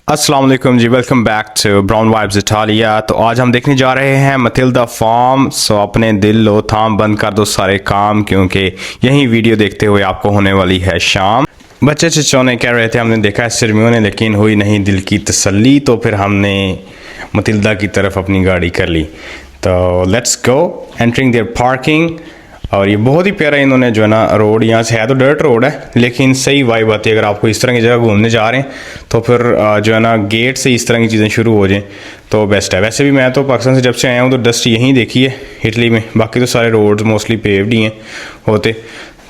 अस्सलाम वालेकुम जी, welcome back to Brown Vibes Italia. तो आज हम देखने जा रहे हैं मतिल्दा फार्म। सो अपने दिल लो थाम, बंद कर दो सारे काम, क्योंकि यही वीडियो देखते हुए आपको होने वाली है शाम। बच्चे चिचौने कह रहे थे, हमने देखा है सिरमियों ने, लेकिन हुई नहीं दिल की तसल्ली, तो फिर हमने मतिल्दा की तरफ अपनी गाड़ी कर ली। तो let's go, entering there parking. और ये बहुत ही प्यारा इन्होंने जो है ना रोड, यहाँ से है तो डर्ट रोड है लेकिन सही वाइब आती है। अगर आपको इस तरह की जगह घूमने जा रहे हैं तो फिर जो है ना गेट से इस तरह की चीज़ें शुरू हो जाएं तो बेस्ट है। वैसे भी मैं तो पाकिस्तान से जब से आया हूँ तो डस्ट यहीं देखी है इटली में, बाकी तो सारे रोड्स मोस्टली पेव्ड ही हैं होते।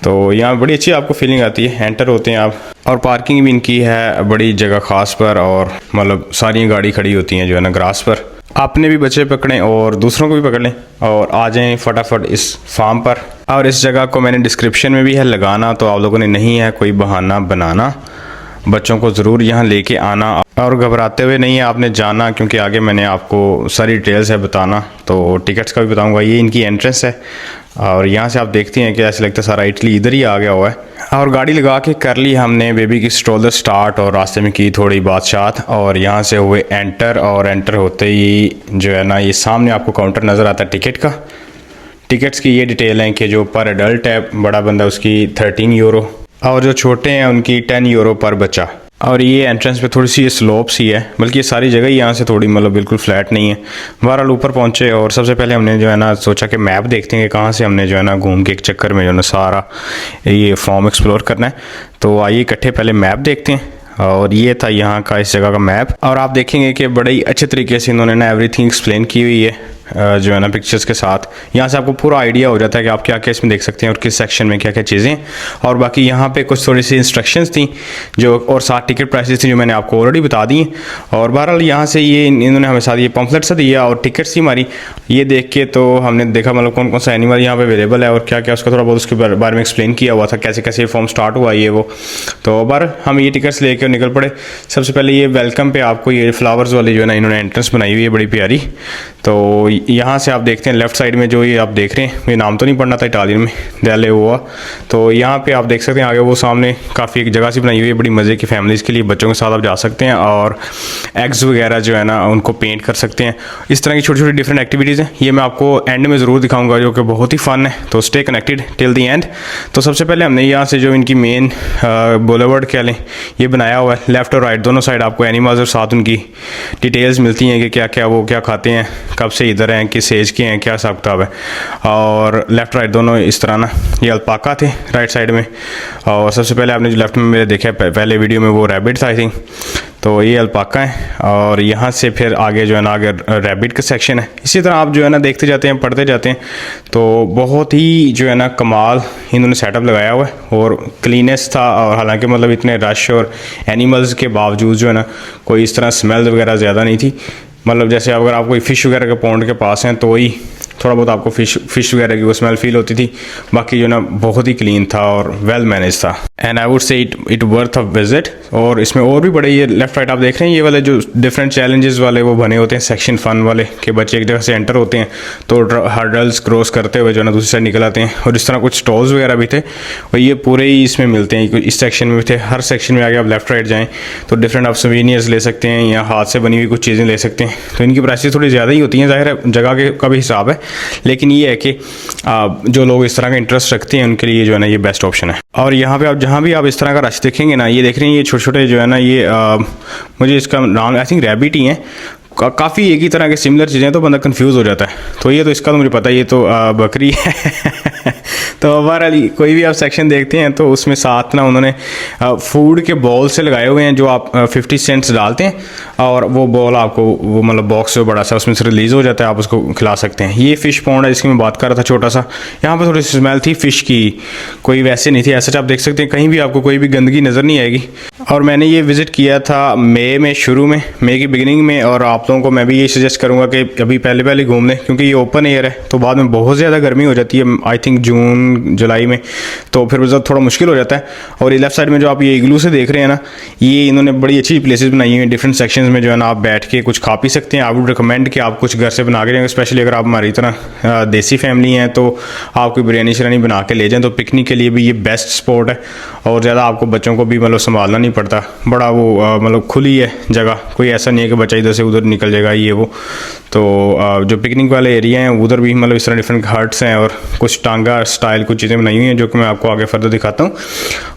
तो यहाँ बड़ी अच्छी आपको फीलिंग आती है, एंटर होते हैं आप। और पार्किंग भी इनकी है बड़ी जगह ख़ास पर, और मतलब सारी गाड़ी खड़ी होती हैं जो है ना ग्रास पर। आपने भी बच्चे पकड़ें और दूसरों को भी पकड़ लें और आ जाएं फटाफट इस फार्म पर। और इस जगह को मैंने डिस्क्रिप्शन में भी है लगाना, तो आप लोगों ने नहीं है कोई बहाना बनाना, बच्चों को ज़रूर यहाँ लेके आना और घबराते हुए नहीं है आपने जाना, क्योंकि आगे मैंने आपको सारी डिटेल्स है बताना। तो टिकट्स का भी बताऊँगा। ये इनकी एंट्रेंस है और यहाँ से आप देखते हैं कि ऐसे लगता है सारा इटली इधर ही आ गया हुआ है। और गाड़ी लगा के कर ली हमने बेबी की स्ट्रोलर स्टार्ट, और रास्ते में की थोड़ी बातचात, और यहाँ से हुए एंटर। और एंटर होते ही जो है ना ये सामने आपको काउंटर नज़र आता है टिकट का। टिकट्स की ये डिटेल है कि जो पर एडल्ट है बड़ा बंदा उसकी 13 यूरो, और जो छोटे हैं उनकी 10 यूरो पर बच्चा। और ये एंट्रेंस पे थोड़ी सी ये स्लोप सी है, बल्कि ये सारी जगह ही यहाँ से थोड़ी मतलब बिल्कुल फ्लैट नहीं है। बहरहाल ऊपर पहुँचे और सबसे पहले हमने जो है ना सोचा कि मैप देखते हैं कि कहाँ से हमने जो है ना घूम के एक चक्कर में जो है ना सारा ये फॉर्म एक्सप्लोर करना है। तो आइए इकट्ठे पहले मैप देखते हैं। और ये था यहाँ का इस जगह का मैप, और आप देखेंगे कि बड़े ही अच्छे तरीके से इन्होंने ना एवरीथिंग एक्सप्लेन की हुई है जो है ना पिक्चर्स के साथ। यहाँ से आपको पूरा आइडिया हो जाता है कि आप क्या क्या इसमें देख सकते हैं और किस सेक्शन में क्या क्या चीज़ें। और बाकी यहाँ पे कुछ थोड़ी सी इंस्ट्रक्शंस थी जो, और 7 टिकट प्राइसेस थी जो मैंने आपको ऑलरेडी बता दी। और बहरहाल यहाँ से ये इन्होंने हमें साथ ये पम्फलेट सा दिया और टिकट्स ही हमारी ये देख के तो हमने देखा मतलब कौन कौन सा एनिमल यहाँ पे अवेलेबल है और क्या क्या, उसका थोड़ा बहुत उसके बारे में एक्सप्लेन किया हुआ था, कैसे कैसे ये फॉर्म स्टार्ट हुआ ये वो। तो बहरहाल हम ये टिकट्स लेकर निकल पड़े। सबसे पहले ये वेलकम पे आपको ये फ्लावर्स वाली जो है ना इन्होंने एंट्रेंस बनाई हुई है बड़ी प्यारी। तो यहाँ से आप देखते हैं लेफ्ट साइड में जो ये आप देख रहे हैं, ये नाम तो नहीं पढ़ना था इटालियन में, डेले हुआ। तो यहाँ पे आप देख सकते हैं आगे वो सामने काफ़ी एक जगह सी बनाई हुई है बड़ी मज़े की, फैमिलीज़ के लिए, बच्चों के साथ आप जा सकते हैं और एग्स वगैरह जो है ना उनको पेंट कर सकते हैं। इस तरह की छोटी छोटी डिफरेंट एक्टिविटीज़ हैं, ये मैं आपको एंड में ज़रूर दिखाऊंगा जो कि बहुत ही फ़न है। तो stay connected till the and. तो सबसे पहले हमने यहाँ से जो इनकी मेन बुलेवर्ड कह लें ये बनाया हुआ है, लेफ़्ट और राइट दोनों साइड आपको एनिमल्स और साथ उनकी डिटेल्स मिलती हैं कि क्या क्या वो क्या खाते हैं, कब से इधर हैं, किस एज के हैं, क्या हिसाब किताब है। और लेफ़्ट राइट दोनों इस तरह ना, ये अल्पाका थे राइट साइड में, और सबसे पहले आपने जो लेफ़्ट में मेरे देखा पहले वीडियो में वो रैबिट था आई थिंक, तो ये अल्पाका है। और यहाँ से फिर आगे जो है ना आगे रैबिट का सेक्शन है। इसी तरह आप जो है ना देखते जाते हैं, पढ़ते जाते हैं। तो बहुत ही जो है ना कमाल इन्होंने सेटअप लगाया हुआ है और क्लीनेस था। और हालांकि मतलब इतने रश और एनिमल्स के बावजूद जो है ना कोई इस तरह स्मेल वगैरह ज़्यादा नहीं थी। मतलब जैसे अगर आप कोई फ़िश वगैरह के पॉन्ड के पास हैं तो वही थोड़ा बहुत आपको फ़िश वगैरह की वो स्मेल फील होती थी, बाकी जो ना बहुत ही क्लीन था और वेल मैनेज था। And I would say it worth a visit. और इसमें और भी बड़े ये लेफ्ट राइट आप देख रहे हैं ये वाले जो डिफरेंट चैलेंजेस वाले वो बने होते हैं, सेक्शन फन वाले, कि बच्चे एक जगह से एंटर होते हैं तो हर्डल्स क्रॉस करते हुए जो है ना दूसरी साइड निकल आते हैं। और इस तरह कुछ स्टॉल्स वगैरह भी थे और ये पूरे ही इसमें मिलते हैं, इस सेक्शन में भी थे। हर सेक्शन में आगे आप लेफ्ट राइट जाएँ तो डिफरेंट आप सोवेनियर्स ले सकते हैं या हाथ से बनी हुई कुछ चीज़ें ले सकते हैं। तो इनकी प्राइसेस थोड़ी ज़्यादा ही होती हैं, ज़ाहिर है जगह के का भी हिसाब है, लेकिन ये है कि जो लोग इस तरह का इंटरेस्ट रखते हैं उनके लिए जो है ना ये बेस्ट ऑप्शन है। और यहाँ पे आप जहाँ भी आप इस तरह का रश देखेंगे ना, ये देख रहे हैं ये छोटे छोटे जो है ना ये मुझे इसका नाम आई थिंक रैबिट ही है, काफ़ी एक ही तरह के सिमिलर चीज़ें, तो बंदा कंफ्यूज हो जाता है। तो ये तो इसका तो मुझे पता है, ये तो बकरी है। तो बहरहाल कोई भी आप सेक्शन देखते हैं तो उसमें साथ ना उन्होंने फूड के बॉल से लगाए हुए हैं जो आप 50 सेंट्स डालते हैं और वो बॉल आपको वो मतलब बॉक्स जो बड़ा सा उसमें से रिलीज़ हो जाता है, आप उसको खिला सकते हैं। ये फ़िश पॉन्ड है जिसकी मैं बात कर रहा था, छोटा सा। यहाँ पर थोड़ी सी स्मेल थी फ़िश की, कोई वैसे नहीं थी। ऐसा आप देख सकते हैं कहीं भी आपको कोई भी गंदगी नज़र नहीं आएगी। और मैंने ये विज़िट किया था मई में, शुरू में मई की बिगिनिंग में। और आप लोगों को मैं भी ये सजेस्ट करूँगा कि अभी पहले घूम लें, क्योंकि ये ओपन एयर है तो बाद में बहुत ज़्यादा गर्मी हो जाती है। आई थिंक जून जुलाई में, तो फिर थोड़ा मुश्किल हो जाता है। और ये लेफ्ट साइड में जो आप ये इग्लू से देख रहे हैं ना, ये इन्होंने बड़ी अच्छी प्लेसेस बनाई हुई हैं डिफरेंट सेक्शंस में, जो है ना आप बैठ के कुछ खा पी सकते हैं। आई वुड रिकमेंड कि आप कुछ घर से बना के जाएंगे, स्पेशली अगर आप हमारी तरह देसी फैमिली हैं तो आप कोई बिरयानी शरानी बना के ले जाएं, तो पिकनिक के लिए भी ये बेस्ट स्पॉट है। और ज़्यादा आपको बच्चों को भी मतलब संभालना नहीं पड़ता, बड़ा वो मतलब खुली है जगह, कोई ऐसा नहीं है कि बच्चा इधर से उधर निकल जाएगा ये वो। तो जो पिकनिक वाले एरिया हैं उधर भी मतलब इस तरह डिफरेंट हट्स हैं और कुछ टांगा स्टाइल कुछ चीज़ें बनाई हुई हैं जो कि मैं आपको आगे फर्दर दिखाता हूँ।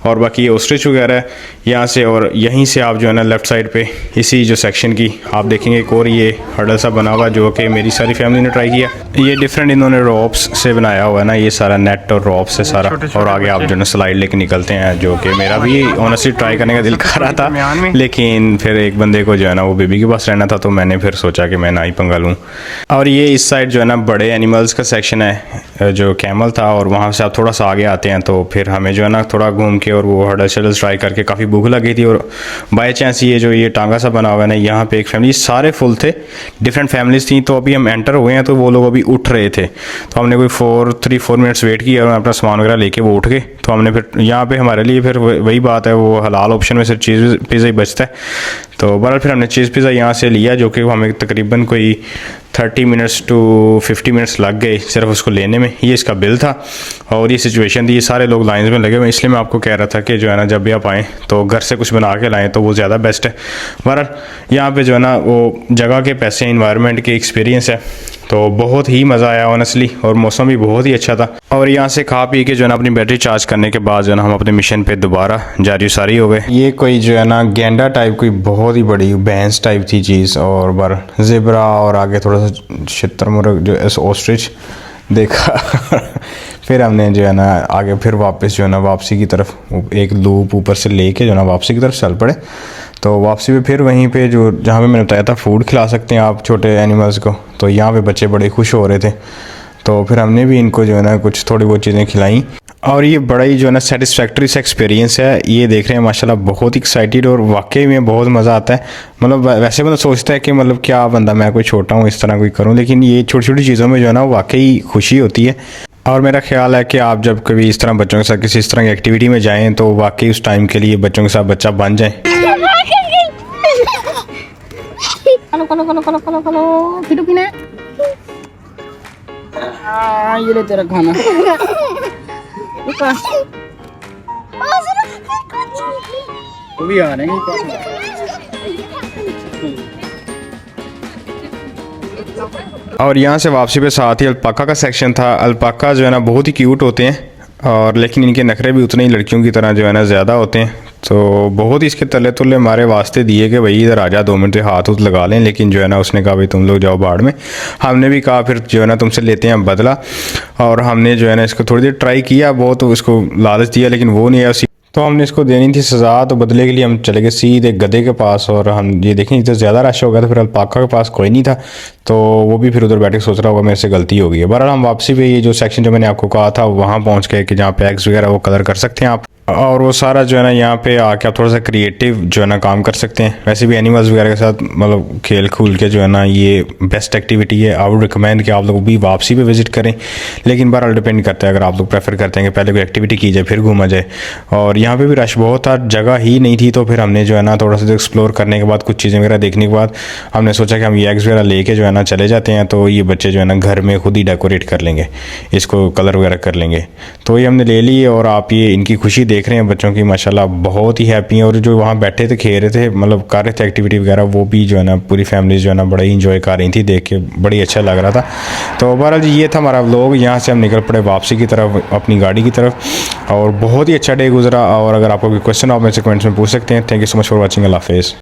और बाकी ये ऑस्ट्रिच वगैरह है यहाँ से, और यहीं से आप जो है ना लेफ़्ट साइड पे इसी जो सेक्शन की आप देखेंगे एक और ये हर्डल सा बना हुआ जो कि मेरी सारी फैमिली ने ट्राई किया। ये डिफरेंट इन्होंने रॉप्स से बनाया हुआ है ना, ये सारा नेट और रॉप्स है सारा, और आगे आप जो है स्लाइड लेके निकलते हैं, जो कि मेरा भी ऑनेस्टली ट्राई करने का दिल कर रहा था, लेकिन फिर एक बंदे को जो है ना वो बेबी के पास रहना था, तो मैंने फिर सोचा कि मैं ना ही पंगा लूँ। और ये इस साइड जो है ना बड़े एनिमल्स का सेक्शन है जो कैमल था, और वहाँ से आप थोड़ा सा आगे आते हैं तो फिर हमें जो है ना थोड़ा घूम के और वो हर्डल शर्डल ट्राई करके काफ़ी भूख लगी थी। और बाय चांस ये जो ये टांगा सा बना हुआ है ना, यहाँ पे एक फैमिली, सारे फुल थे, डिफरेंट फैमिलीज थी। तो अभी हम एंटर हुए हैं तो वो लोग अभी उठ रहे थे, तो हमने कोई 3-4 मिनट्स वेट किया और अपना सामान वगैरह लेके वो उठ गए। तो हमने फिर यहाँ पे हमारे लिए फिर वही बात है, वो हलाल ऑप्शन में सिर्फ चीज़ पिज़्ज़ा ही बचता है। तो बहरहाल फिर हमने चीज़ पिज़्ज़ा यहाँ से लिया, जो कि हमें तकरीबन कोई 30 मिनट्स टू 50 मिनट्स लग गए सिर्फ उसको लेने में। ये इसका बिल था और ये सिचुएशन थी, ये सारे लोग लाइन में लगे हुए, इसलिए मैं आपको कह रहा था कि जो है ना जब भी आप आएँ तो घर से कुछ बना के लाएँ तो वो ज़्यादा बेस्ट है। बहरहाल यहाँ पे जो है ना वो जगह के पैसे, इन्वायरमेंट के एक्सपीरियंस है, तो बहुत ही मज़ा आया ऑनेस्टली, और मौसम भी बहुत ही अच्छा था। और यहाँ से खा पी के जो है ना अपनी बैटरी चार्ज करने के बाद जो है ना हम अपने मिशन पे दोबारा जारी सारी हो गए। ये कोई जो है ना गेंडा टाइप कोई बहुत ही बड़ी भैंस टाइप थी चीज़, और बार ज़ेब्रा, और आगे थोड़ा सा शुतुरमुर्ग जो ऑस्ट्रिच देखा। फिर हमने जो है ना आगे फिर वापस जो है ना वापसी की तरफ एक लूप ऊपर से लेके जो है ना वापसी की तरफ चल पड़े। तो वापसी पे फिर वहीं पे जो जहाँ पे मैंने बताया था फूड खिला सकते हैं आप छोटे एनिमल्स को, तो यहाँ पे बच्चे बड़े खुश हो रहे थे, तो फिर हमने भी इनको जो है ना कुछ थोड़ी बहुत चीज़ें खिलाई। और ये बड़ा ही जो है ना सेटिस्फैक्ट्री सा एक्सपीरियंस है। ये देख रहे हैं माशाल्लाह बहुत ही एक्साइटेड, और वाकई में बहुत मज़ा आता है। मतलब वैसे मतलब सोचता है कि मतलब क्या बंदा मैं कोई छोटा हूँ इस तरह कोई करूँ, लेकिन ये छोटी छोटी चीज़ों में जो है ना वाकई खुशी होती है। और मेरा ख्याल है कि आप जब कभी इस तरह बच्चों के साथ किसी इस तरह की एक्टिविटी में जाएँ तो वाकई उस टाइम के लिए बच्चों के साथ बच्चा बन जाए। फिटू पीना है? ये ले तेरा खाना। वो भी आ रहे हैं। और यहाँ से वापसी पे साथ ही अल्पाका का सेक्शन था। अल्पाका जो है ना बहुत ही क्यूट होते हैं, और लेकिन इनके नखरे भी उतने ही लड़कियों की तरह जो है ना ज़्यादा होते हैं। तो बहुत ही इसके तले तुले हमारे वास्ते दिए कि भाई इधर आ जा 2 मिनट से हाथ उत लगा लें, लेकिन जो है ना उसने कहा भाई तुम लोग जाओ बाढ़ में। हमने भी कहा फिर जो है ना तुमसे लेते हैं बदला, और हमने जो है ना इसको थोड़ी देर ट्राई किया, बहुत उसको लालच दिया, लेकिन वो नहीं आया। तो हमने इसको देनी थी सज़ा, तो बदले के लिए हम चले गए सीधे गधे के पास। और हम ये देखें इधर ज़्यादा रश हो गया, तो फिर अल्पाका के पास कोई नहीं था, तो वो भी फिर उधर बैठ के सोच रहा होगा मेरे से गलती हो गई है। बहरहाल हम वापसी पे ये जो सेक्शन जो मैंने आपको कहा था वहाँ पहुँच गए कि जहाँ पे एग्स वगैरह वो कलर कर सकते हैं आप, और वो सारा जो है ना यहाँ पे आके आप थोड़ा सा क्रिएटिव जो है ना काम कर सकते हैं। वैसे भी एनिमल्स वगैरह के साथ मतलब खेल खूल के जो है ना ये बेस्ट एक्टिविटी है। आई वुड रिकमेंड कि आप लोग भी वापसी पे विजिट करें, लेकिन बहरहाल डिपेंड करता है, अगर आप लोग प्रेफर करते हैं कि पहले कोई एक्टिविटी की जाए फिर घूमा जाए। और यहाँ पे भी रश बहुत था, जगह ही नहीं थी, तो फिर हमने जो है ना थोड़ा सा एक्सप्लोर करने के बाद कुछ चीज़ें वगैरह देखने के बाद हमने सोचा कि हम ये एग्स वगैरह लेके जो है ना चले जाते हैं, तो ये बच्चे जो है ना घर में खुद ही डेकोरेट कर लेंगे, इसको कलर वगैरह कर लेंगे। तो ये हमने ले ली, और आप ये इनकी खुशी देख रहे हैं बच्चों की, माशाल्लाह बहुत ही हैप्पी हैं। और जो वहाँ बैठे थे खेल रहे थे मतलब कर रहे थे एक्टिविटी वगैरह, वो भी जो है ना पूरी फैमिली जो है ना बड़ा ही इंजॉय कर रही थी, देख के बड़ी अच्छा लग रहा था। तो बहरहाल ये था हमारा व्लॉग। यहाँ से हम निकल पड़े वापसी की तरफ अपनी गाड़ी की तरफ, और बहुत ही अच्छा डे गुजरा। और अगर आपको कोई क्वेश्चन आप मेरे से कमेंट्स में पूछ सकते हैं। Thank you so much for watching. अल्लाह हाफिज़।